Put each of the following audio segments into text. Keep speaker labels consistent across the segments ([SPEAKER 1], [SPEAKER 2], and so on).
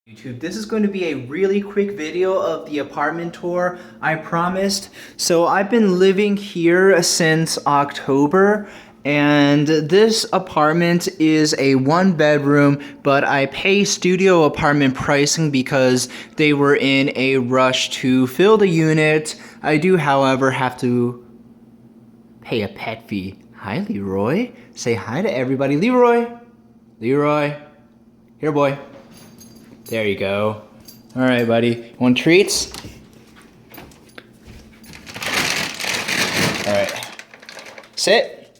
[SPEAKER 1] YouTube. This is going to be a really quick video of the apartment tour I promised. So I've been living here since October, and this apartment is a 1-bedroom, but I pay studio apartment pricing because they were in a rush to fill the unit. I do, however, have to pay a pet fee. Hi, Leroy. Say hi to everybody. Leroy. Leroy. Here, boy. There you go. All right, buddy. Want treats? All right. Sit.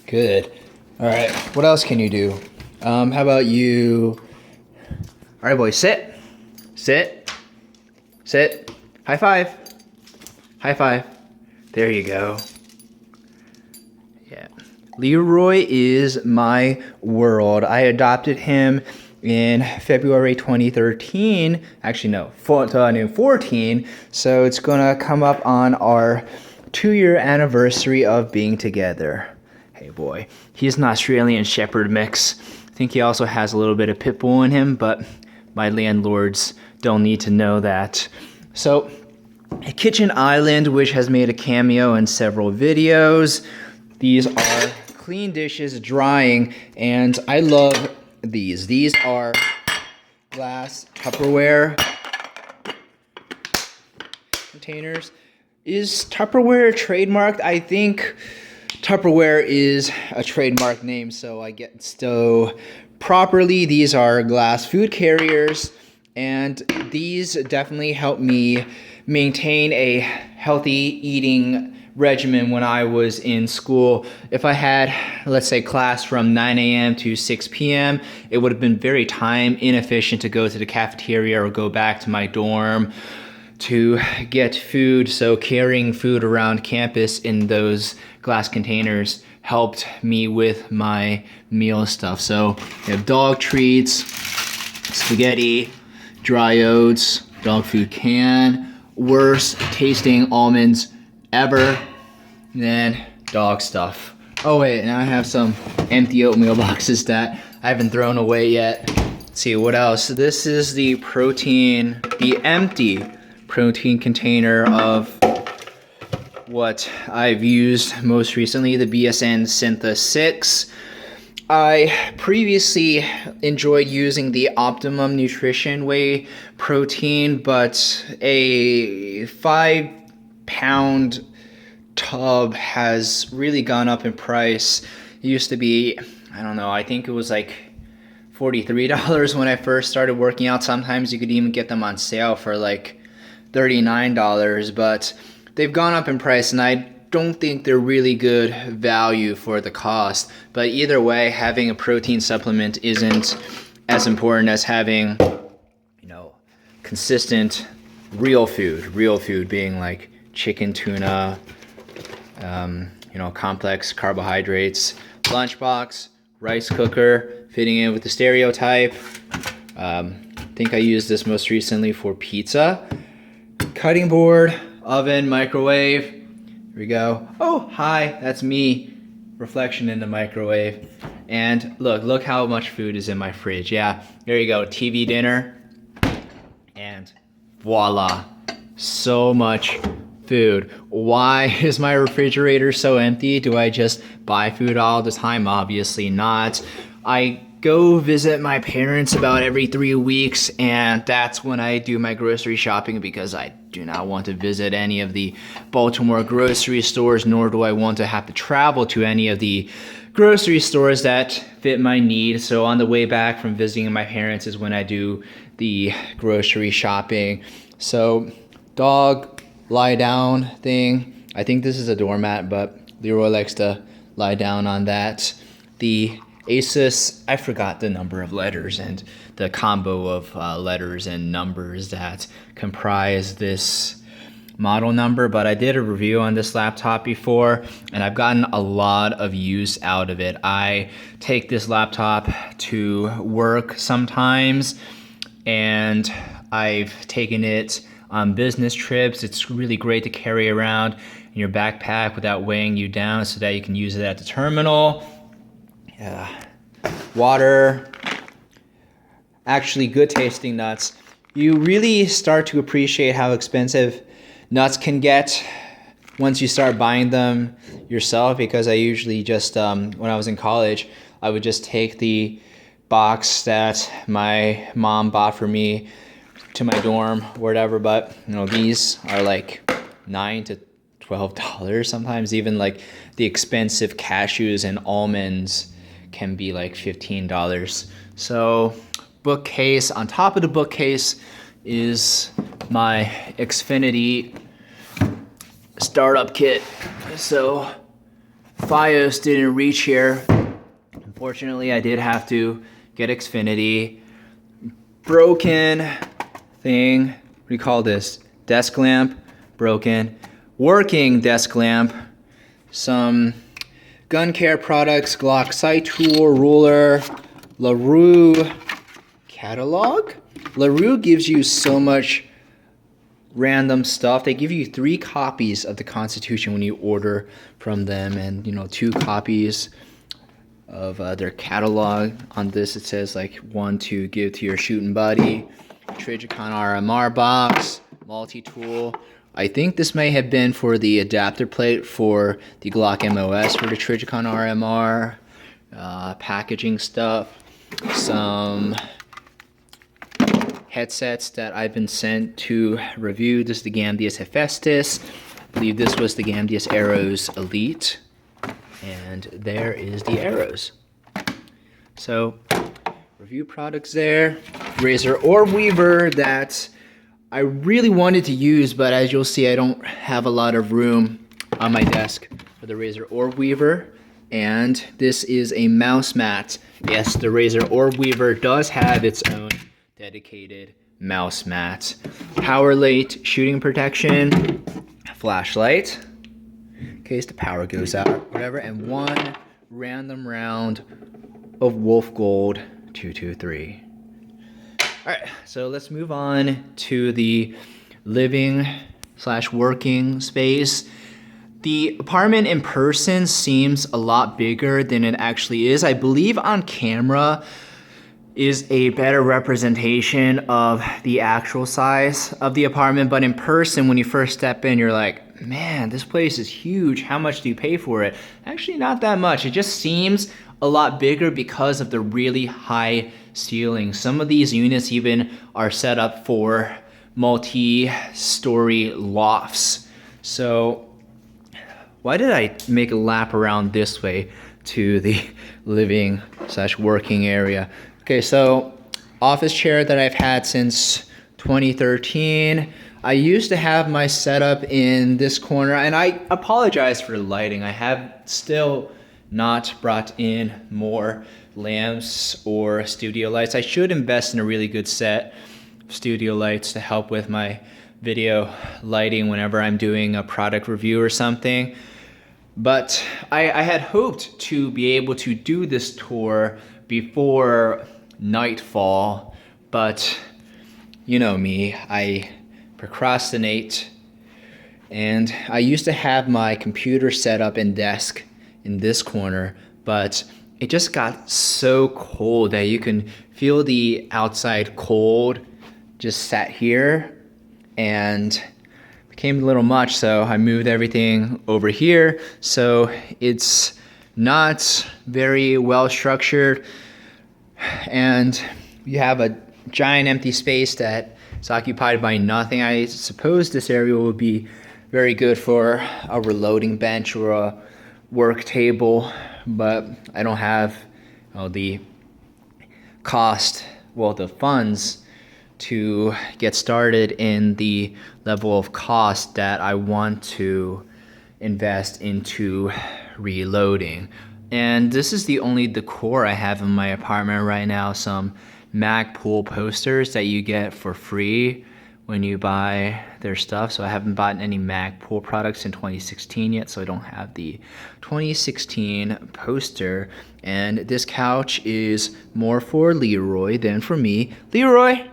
[SPEAKER 1] Good. All right. What else can you do? How about you? All right, boy. Sit. Sit. Sit. High five. High five. There you go. Yeah. Leroy is my world. I adopted him in February 2013, actually no, 2014, so it's gonna come up on our 2-year anniversary of being together. Hey boy, he's an Australian Shepherd mix. I think he also has a little bit of pit bull in him, but my landlords don't need to know that. So, a kitchen island, which has made a cameo in several videos. These are clean dishes drying, and I love these. These are glass Tupperware containers. Is Tupperware trademarked? I think Tupperware is a trademark name, so I get so properly. These are glass food carriers, and these definitely help me maintain a healthy eating regimen when I was in school. If I had, let's say, class from 9 a.m. to 6 p.m., it would have been very time inefficient to go to the cafeteria or go back to my dorm to get food. So carrying food around campus in those glass containers helped me with my meal stuff. So we have dog treats, spaghetti, dry oats, dog food can, worst tasting almonds ever, then dog stuff. Oh wait, and I have some empty oatmeal boxes that I haven't thrown away yet. Let's see, what else? This is the empty protein container of what I've used most recently, the BSN Syntha 6. I previously enjoyed using the Optimum Nutrition Whey protein, but a 5-pound tub has really gone up in price. It used to be, I don't know, I think it was like $43 when I first started working out. Sometimes you could even get them on sale for like $39, but they've gone up in price, and I don't think they're really good value for the cost. But either way, having a protein supplement isn't as important as having, you know, consistent real food being like chicken, tuna, you know, complex carbohydrates, lunchbox, rice cooker, fitting in with the stereotype. I think I used this most recently for pizza. Cutting board, oven, microwave. Here we go. Oh, hi, that's me. Reflection in the microwave. And look how much food is in my fridge. Yeah, there you go, TV dinner. And voila, so much food. Why is my refrigerator so empty? Do I just buy food all the time? Obviously not. I go visit my parents about every 3 weeks, and that's when I do my grocery shopping, because I do not want to visit any of the Baltimore grocery stores, nor do I want to have to travel to any of the grocery stores that fit my needs. So on the way back from visiting my parents is when I do the grocery shopping. So dog lie down thing. I think this is a doormat, but Leroy likes to lie down on that. The Asus, I forgot the number of letters and the combo of letters and numbers that comprise this model number, but I did a review on this laptop before, and I've gotten a lot of use out of it. I take this laptop to work sometimes, and I've taken it on business trips. It's really great to carry around in your backpack without weighing you down, so that you can use it at the terminal. Water, actually good tasting nuts, you really start to appreciate how expensive nuts can get once you start buying them yourself, because I usually just, when I was in college, I would just take the box that my mom bought for me to my dorm or whatever. But you know, these are like $9 to $12. Sometimes even like the expensive cashews and almonds can be like $15. So bookcase, on top of the bookcase is my Xfinity startup kit. So Fios didn't reach here. Unfortunately, I did have to get Xfinity. Broken thing, what do you call this? Desk lamp, broken. Working desk lamp. Some gun care products, Glock sight tool, ruler, LaRue catalog. LaRue gives you so much random stuff. They give you 3 copies of the Constitution when you order from them, and you know, 2 copies of their catalog. On this it says like 1 to give to your shooting buddy. Trijicon RMR box, multi-tool. I think this may have been for the adapter plate for the Glock MOS for the Trijicon RMR. Packaging stuff. Some headsets that I've been sent to review. This is the Gamdius Hephaestus. I believe this was the Gamdius Arrows Elite. And there is the arrows. So, review products there. Razor Orb Weaver that I really wanted to use, but as you'll see, I don't have a lot of room on my desk for the Razor Orb Weaver. And this is a mouse mat. Yes, the Razor Orb Weaver does have its own dedicated mouse mat. Power Late shooting protection, flashlight in case the power goes out, whatever, and 1 random round of Wolf Gold 223. All right, so let's move on to the living/working space. The apartment in person seems a lot bigger than it actually is. I believe on camera is a better representation of the actual size of the apartment, but in person, when you first step in, you're like, man, this place is huge. How much do you pay for it? Actually, not that much. It just seems a lot bigger because of the really high ceiling. Some of these units even are set up for multi-story lofts. So why did I make a lap around this way to the living/working area? Okay, so office chair that I've had since 2013. I used to have my setup in this corner, and I apologize for the lighting. I have still not brought in more lamps or studio lights. I should invest in a really good set of studio lights to help with my video lighting whenever I'm doing a product review or something. But I had hoped to be able to do this tour before nightfall, but you know me, I procrastinate. And I used to have my computer set up and desk in this corner, but it just got so cold that you can feel the outside cold just sat here, and became a little much, so I moved everything over here. So it's not very well structured, and you have a giant empty space that is occupied by nothing. I suppose this area would be very good for a reloading bench or a work table, but I don't have the cost, the funds to get started in the level of cost that I want to invest into reloading. And this is the only decor I have in my apartment right now. Some Magpul posters that you get for free when you buy their stuff. So I haven't bought any Magpul products in 2016 yet, so I don't have the 2016 poster. And this couch is more for Leroy than for me. Leroy!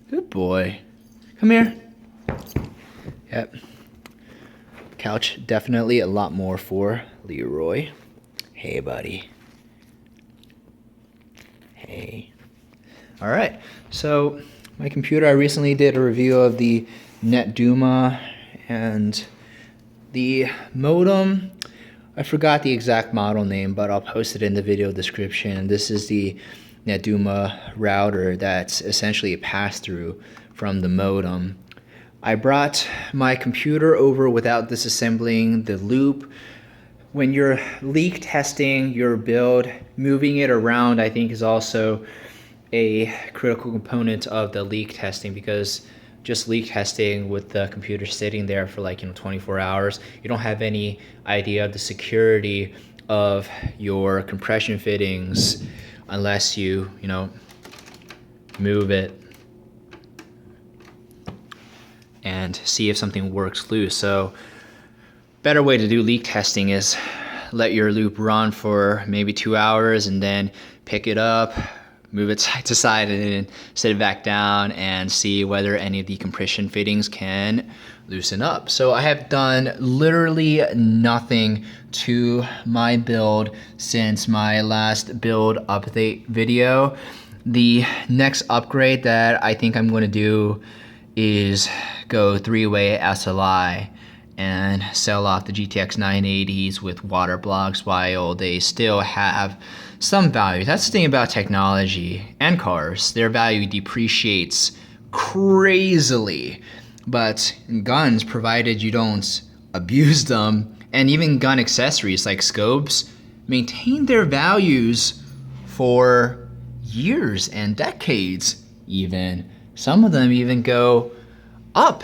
[SPEAKER 1] Good boy. Come here. Yep. Couch definitely a lot more for Leroy. Hey, buddy. Hey. All right, so my computer, I recently did a review of the NetDuma, and the modem, I forgot the exact model name, but I'll post it in the video description. This is the NetDuma router that's essentially a pass-through from the modem. I brought my computer over without disassembling the loop. When you're leak testing your build, moving it around, I think, is also a critical component of the leak testing, because just leak testing with the computer sitting there for like 24 hours, you don't have any idea of the security of your compression fittings unless you move it and see if something works loose. So better way to do leak testing is let your loop run for maybe 2 hours and then pick it up, move it side to side, and then set it back down and see whether any of the compression fittings can loosen up. So I have done literally nothing to my build since my last build update video. The next upgrade that I think I'm going to do is go 3-way SLI and sell off the GTX 980s with water blocks while they still have some value. That's the thing about technology and cars. Their value depreciates crazily. But guns, provided you don't abuse them, and even gun accessories like scopes, maintain their values for years and decades even. Some of them even go up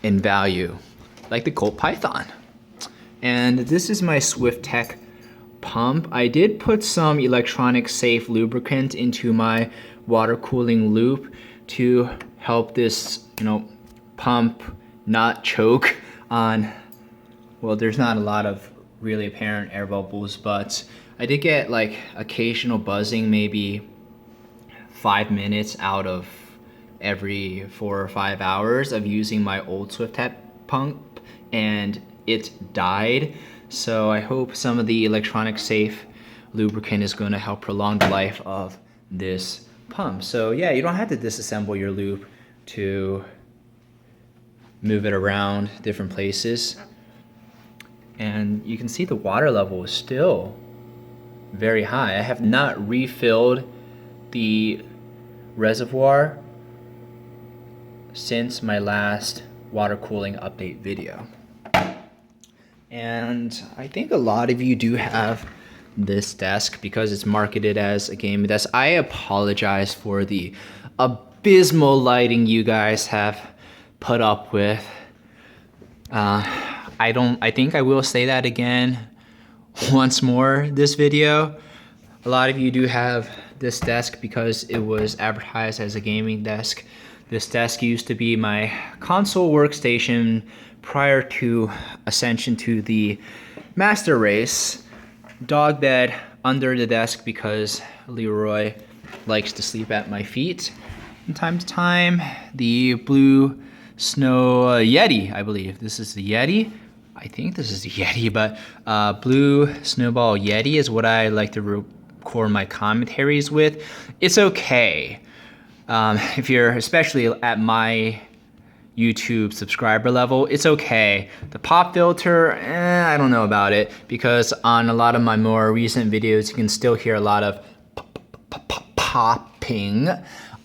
[SPEAKER 1] in value, like the Colt Python. And this is my SwiftTech pump. I did put some electronic safe lubricant into my water cooling loop to help this, pump not choke on, well, there's not a lot of really apparent air bubbles, but I did get like occasional buzzing, maybe 5 minutes out of every 4 or 5 hours of using my old SwiftTech pump, and it died. So I hope some of the electronic safe lubricant is going to help prolong the life of this pump. So yeah, you don't have to disassemble your loop to move it around different places. And you can see the water level is still very high. I have not refilled the reservoir since my last water cooling update video. And I think a lot of you do have this desk because it's marketed as a gaming desk. I apologize for the abysmal lighting you guys have put up with. I think I will say that again once more this video. A lot of you do have this desk because it was advertised as a gaming desk. This desk used to be my console workstation prior to ascension to the master race. Dog bed under the desk because Leroy likes to sleep at my feet from time to time. The Blue Snow Yeti, I believe this is the Yeti. I think this is the Yeti, but Blue Snowball Yeti is what I like to record my commentaries with. It's okay. If you're especially at my YouTube subscriber level, it's okay. The pop filter, I don't know about it, because on a lot of my more recent videos, you can still hear a lot of popping.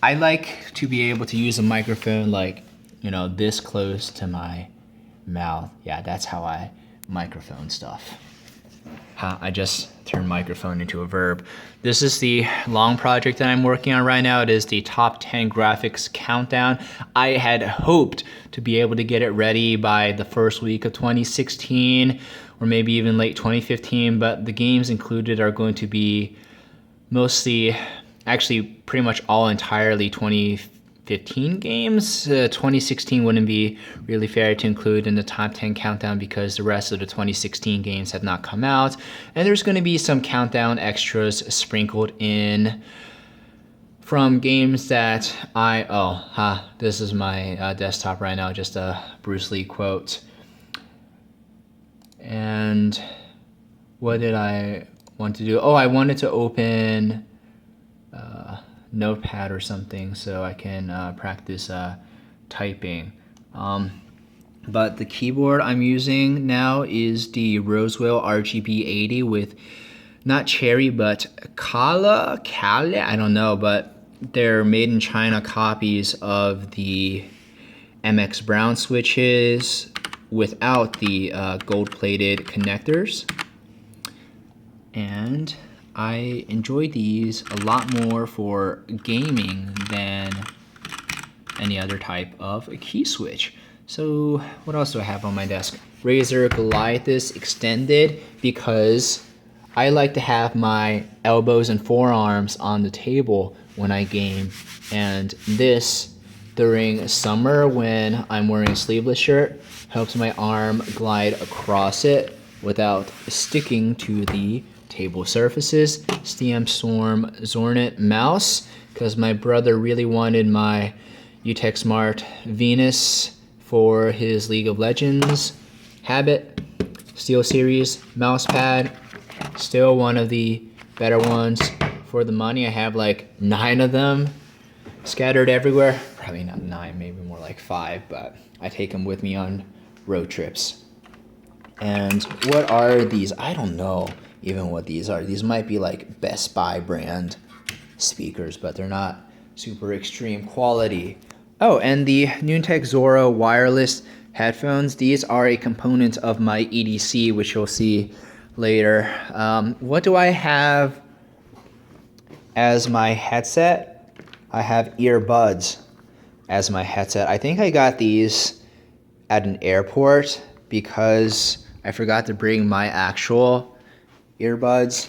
[SPEAKER 1] I like to be able to use a microphone like, this close to my mouth. Yeah, that's how I microphone stuff. I just turned microphone into a verb. This is the long project that I'm working on right now. It is the top 10 graphics countdown. I had hoped to be able to get it ready by the first week of 2016 or maybe even late 2015, but the games included are going to be mostly, actually pretty much all entirely 2015 games. 2016 wouldn't be really fair to include in the top 10 countdown because the rest of the 2016 games have not come out. And there's going to be some countdown extras sprinkled in from games that this is my desktop right now, just a Bruce Lee quote. And what did I want to do? Oh, I wanted to open notepad or something so I can practice typing. But the keyboard I'm using now is the Roswell RGB80 with not cherry but Kala, I don't know, but they're made in China copies of the MX Brown switches without the gold-plated connectors. And I enjoy these a lot more for gaming than any other type of key switch. So what else do I have on my desk? Razer Goliathus Extended, because I like to have my elbows and forearms on the table when I game. And this, during summer when I'm wearing a sleeveless shirt, helps my arm glide across it without sticking to the table surfaces. STM Storm Zornet mouse, because my brother really wanted my UTech Smart Venus for his League of Legends habit. SteelSeries mouse pad, still one of the better ones for the money. I have like 9 of them scattered everywhere. Probably not 9, maybe more like 5, but I take them with me on road trips. And what are these? I don't know even what these are. These might be like Best Buy brand speakers, but they're not super extreme quality. Oh, and the Noontech Zorro wireless headphones. These are a component of my EDC, which you'll see later. What do I have as my headset? I have earbuds as my headset. I think I got these at an airport because I forgot to bring my actual earbuds.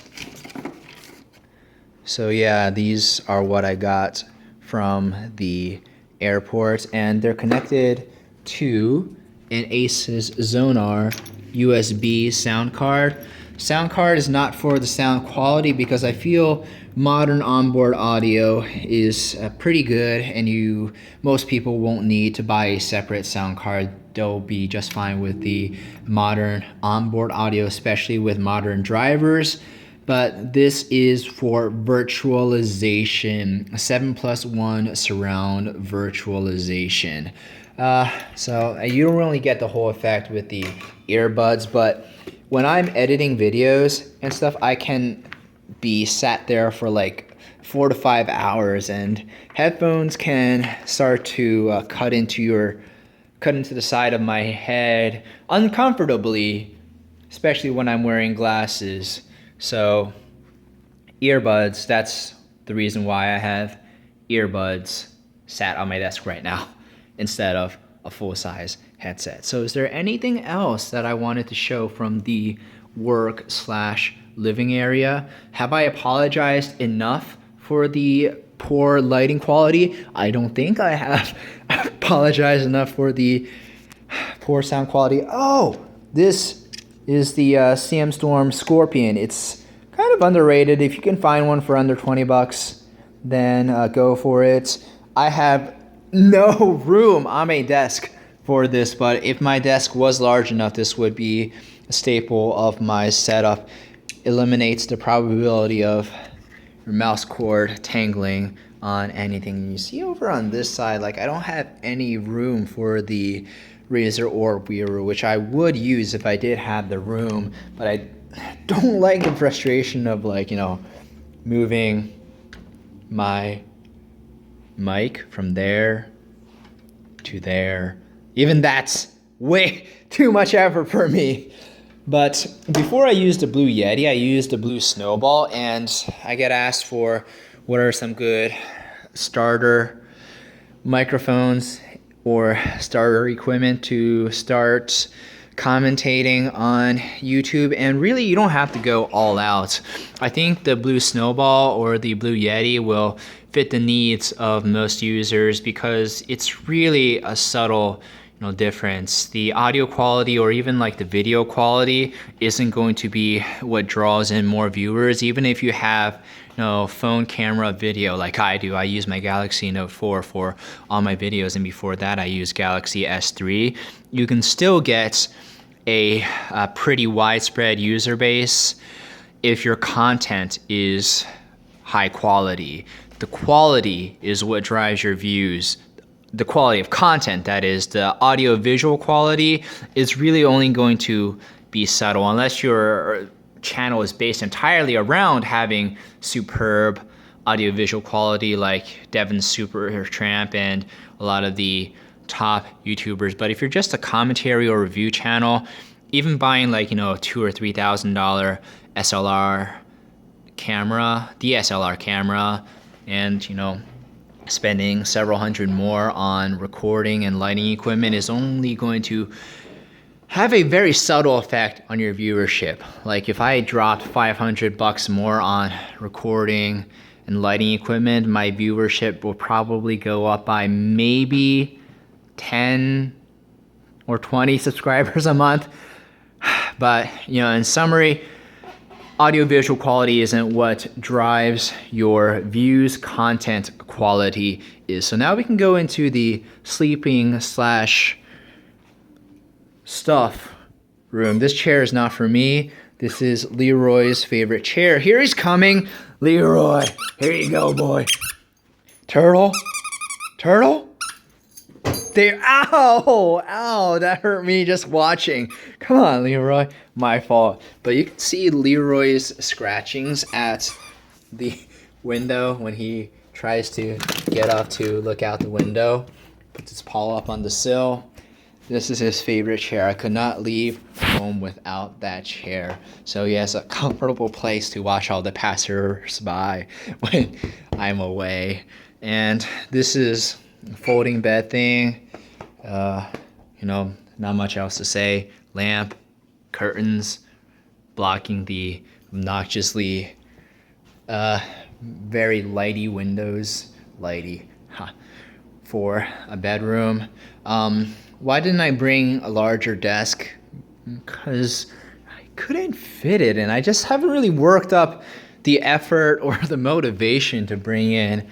[SPEAKER 1] So yeah, these are what I got from the airport, and they're connected to an Asus Zonar USB sound card. Sound card is not for the sound quality because I feel modern onboard audio is pretty good, and most people won't need to buy a separate sound card. They'll be just fine with the modern onboard audio, especially with modern drivers. But this is for virtualization, 7+1 surround virtualization. So you don't really get the whole effect with the earbuds, but when I'm editing videos and stuff, I can be sat there for like 4 to 5 hours, and headphones can start to cut into the side of my head uncomfortably, especially when I'm wearing glasses. So earbuds, that's the reason why I have earbuds sat on my desk right now instead of a full-size headset. So is there anything else that I wanted to show from the work/living area? Have I apologized enough for the poor lighting quality? I don't think I have apologized enough for the poor sound quality. Oh, this is the CM Storm Scorpion. It's kind of underrated. If you can find one for under 20 bucks, then go for it. I have no room on my desk for this, but if my desk was large enough, this would be a staple of my setup. Eliminates the probability of your mouse cord tangling on anything. You see over on this side, like I don't have any room for the Razer Orb Weaver, which I would use if I did have the room, but I don't like the frustration of moving my mic from there to there. Even that's way too much effort for me. But before I used the Blue Yeti, I used the Blue Snowball, and I get asked for what are some good starter microphones or starter equipment to start commentating on YouTube. And really, you don't have to go all out. I think the Blue Snowball or the Blue Yeti will fit the needs of most users because it's really a subtle difference. The audio quality or even like the video quality isn't going to be what draws in more viewers, even if you have phone camera video like I do. I use my Galaxy Note 4 for all my videos, and before that I use Galaxy S3. You can still get a pretty widespread user base if your content is high quality. The quality is what drives your views. The quality of content, that is, the audio visual quality is really only going to be subtle unless your channel is based entirely around having superb audio visual quality like Devin Supertramp and a lot of the top YouTubers. But if you're just a commentary or review channel, even buying like, you know, a $2,000 or $3,000 SLR camera, DSLR camera, and, you know, spending several hundred more on recording and lighting equipment is only going to have a very subtle effect on your viewership. Like if I dropped $500 more on recording and lighting equipment, my viewership will probably go up by maybe 10 or 20 subscribers a month. But, you know, in summary, audio-visual quality isn't what drives your views, content quality is. So now we can go into the sleeping slash stuff room. This chair is not for me. This is Leroy's favorite chair. Here he's coming. Leroy, here you go, boy. Turtle? Turtle? There, ow, that hurt me just watching. Come on, Leroy, my fault. But you can see Leroy's scratchings at the window when he tries to get up to look out the window. Puts his paw up on the sill. This is his favorite chair. I could not leave home without that chair. So he has a comfortable place to watch all the passers-by when I'm away. And this is a folding bed thing. You know, not much else to say. Lamp, curtains, blocking the obnoxiously very lighty windows. Lighty, for a bedroom. Why didn't I bring a larger desk? Because I couldn't fit it, and I just haven't really worked up the effort or the motivation to bring in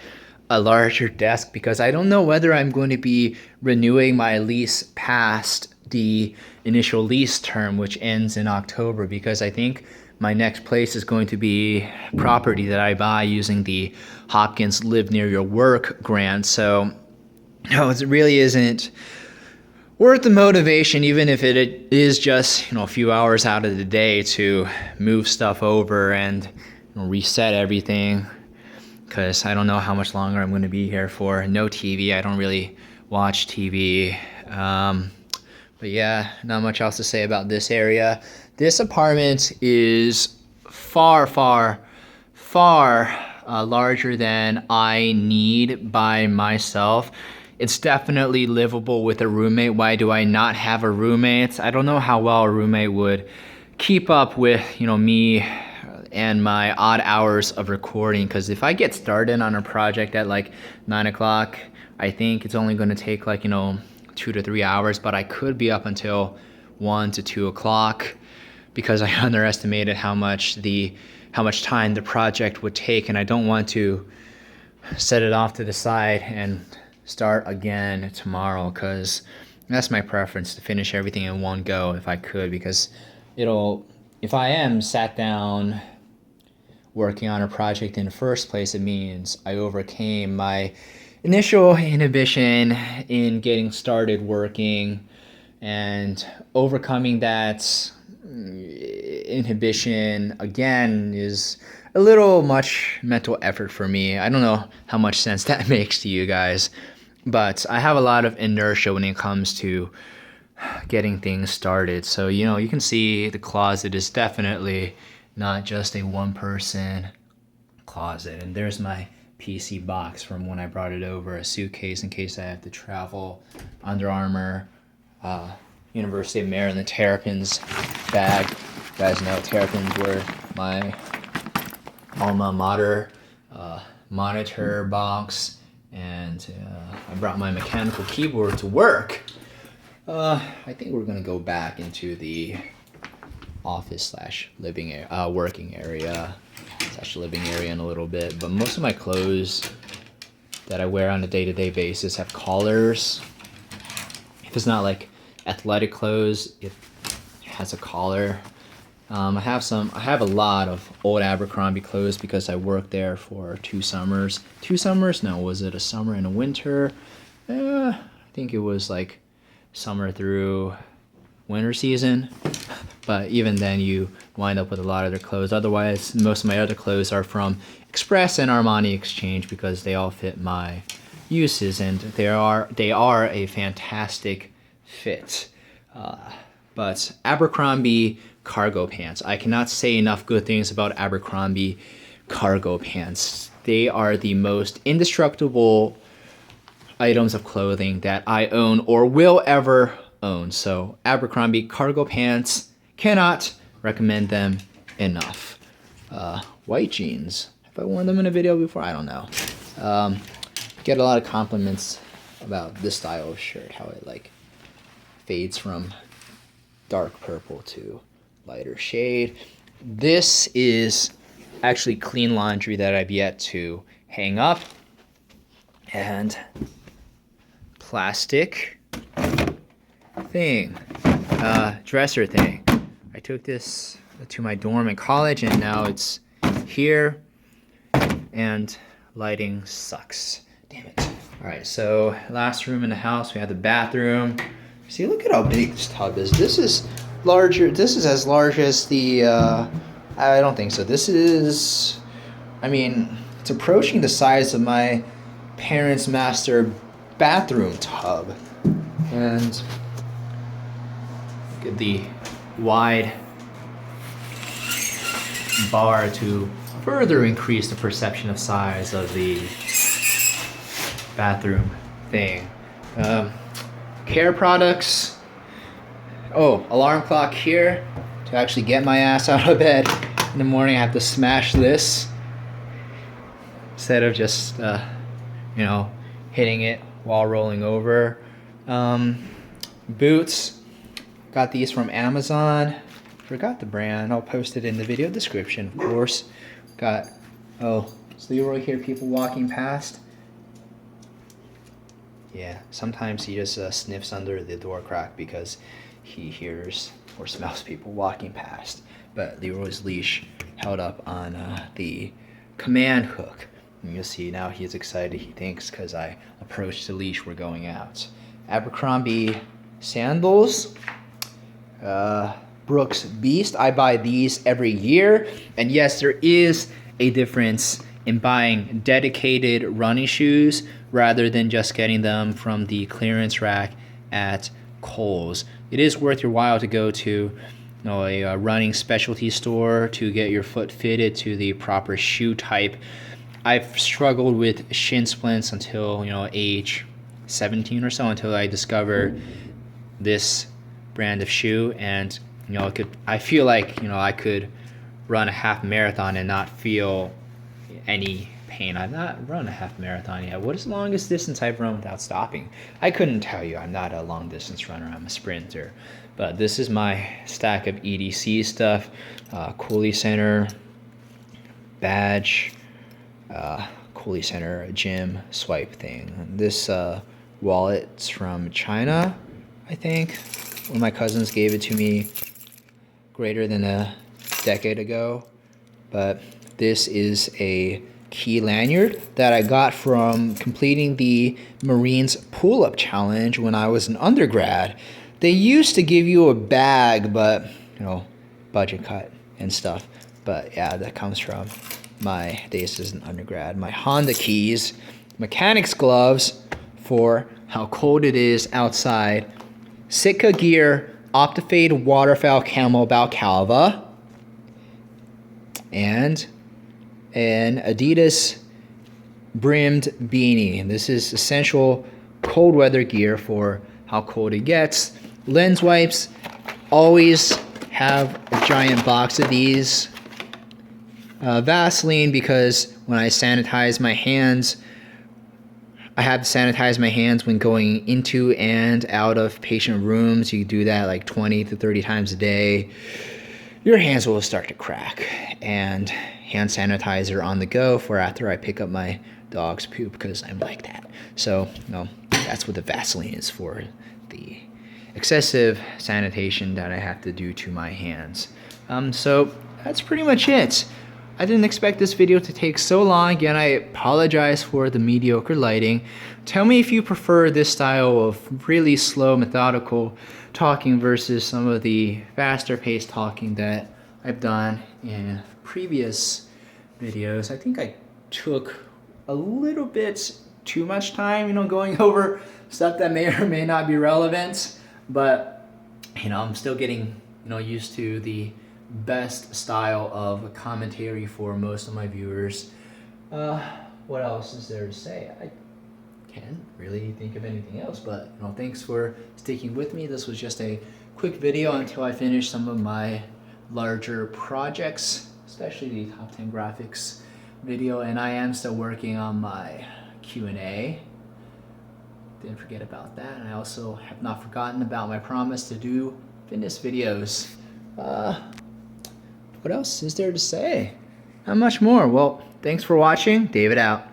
[SPEAKER 1] a larger desk, because I don't know whether I'm going to be renewing my lease past the initial lease term, which ends in October, because I think my next place is going to be property that I buy using the Hopkins Live Near Your Work grant. So no, it really isn't worth the motivation, even if it is just, you know, a few hours out of the day to move stuff over and, you know, reset everything, because I don't know how much longer I'm going to be here for. No TV. I don't really watch TV. But yeah, not much else to say about this area. This apartment is far larger than I need by myself. It's definitely livable with a roommate. Why do I not have a roommate? I don't know how well a roommate would keep up with, you know, me and my odd hours of recording, because if I get started on a project at like 9 o'clock, I think it's only going to take like, you know, 2 to 3 hours, but I could be up until 1 to 2 o'clock because I underestimated how much time the project would take, and I don't want to set it off to the side and start again tomorrow, because that's my preference, to finish everything in one go if I could, because if I am sat down working on a project in the first place, it means I overcame my initial inhibition in getting started working, and overcoming that inhibition again is a little much mental effort for me. I don't know how much sense that makes to you guys, but I have a lot of inertia when it comes to getting things started. So, you know, you can see the closet is definitely not just a one-person closet. And there's my PC box from when I brought it over, a suitcase in case I have to travel, Under Armour, University of Maryland Terrapins bag. You guys know Terrapins were my alma mater. Monitor box, and I brought my mechanical keyboard to work. I think we're gonna go back into the office slash living area, working area slash living area in a little bit. But most of my clothes that I wear on a day-to-day basis have collars. If it's not like athletic clothes, it has a collar. I have a lot of old Abercrombie clothes because I worked there for 2 summers. 2 summers? No, was it a summer and a winter? I think it was like summer through winter season. But even then you wind up with a lot of their clothes. Otherwise, most of my other clothes are from Express and Armani Exchange because they all fit my uses, and they are a fantastic fit. But Abercrombie cargo pants. I cannot say enough good things about Abercrombie cargo pants. They are the most indestructible items of clothing that I own or will ever own. So Abercrombie cargo pants, cannot recommend them enough. White jeans. Have I worn them in a video before? I don't know. Get a lot of compliments about this style of shirt, how it like fades from dark purple to lighter shade. This is actually clean laundry that I've yet to hang up, and plastic thing, dresser thing. I took this to my dorm in college and now it's here, and lighting sucks. Damn it. All right, so last room in the house, we have the bathroom. See, look at how big this tub is. This is larger. This is as large as the, I don't think so. This is, I mean, it's approaching the size of my parents' master bathroom tub. And look at the wide bar to further increase the perception of size of the bathroom thing. Care products. Oh, alarm clock here. To actually get my ass out of bed in the morning, I have to smash this instead of just, you know, hitting it while rolling over. Boots. Got these from Amazon. Forgot the brand. I'll post it in the video description, of course. Got, oh, is Leroy here? People walking past? Yeah, sometimes he just sniffs under the door crack because he hears or smells people walking past. But Leroy's leash held up on the command hook. And you'll see now he's excited, he thinks, because I approached the leash, we're going out. Abercrombie sandals. Brooks Beast. I buy these every year. And yes, there is a difference in buying dedicated running shoes rather than just getting them from the clearance rack at Kohl's. It is worth your while to go to, you know, a running specialty store to get your foot fitted to the proper shoe type. I've struggled with shin splints until, you know, age 17 or so, until I discovered this brand of shoe, and you know, I feel like, you know, I could run a half marathon and not feel any pain. I've not run a half marathon yet. What is the longest distance I've run without stopping? I couldn't tell you. I'm not a long distance runner. I'm a sprinter. But this is my stack of EDC stuff. Cooley Center badge, Cooley Center gym swipe thing. This wallet's from China, I think. One of my cousins gave it to me greater than a decade ago. But this is a key lanyard that I got from completing the Marines pull-up challenge when I was an undergrad. They used to give you a bag, but, you know, budget cut and stuff. But yeah, that comes from my days as an undergrad. My Honda keys, mechanics gloves for how cold it is outside, Sitka gear, Optifade waterfowl camo balaclava, and an Adidas brimmed beanie. This is essential cold weather gear for how cold it gets. Lens wipes, always have a giant box of these. Vaseline, because when I sanitize my hands, I have to sanitize my hands when going into and out of patient rooms. You do that like 20 to 30 times a day. Your hands will start to crack. And hand sanitizer on the go for after I pick up my dog's poop, because I'm like that. So, you know, that's what the Vaseline is for, the excessive sanitation that I have to do to my hands. So that's pretty much it. I didn't expect this video to take so long. Again, I apologize for the mediocre lighting. Tell me if you prefer this style of really slow, methodical talking versus some of the faster paced talking that I've done in previous videos. I think I took a little bit too much time, going over stuff that may or may not be relevant, but I'm still getting used to the best style of commentary for most of my viewers. What else is there to say? I can't really think of anything else, but thanks for sticking with me. This was just a quick video until I finish some of my larger projects, especially the top 10 graphics video, and I am still working on my Q&A. Didn't forget about that. And I also have not forgotten about my promise to do fitness videos. What else is there to say? Not much more. Well, thanks for watching. David out.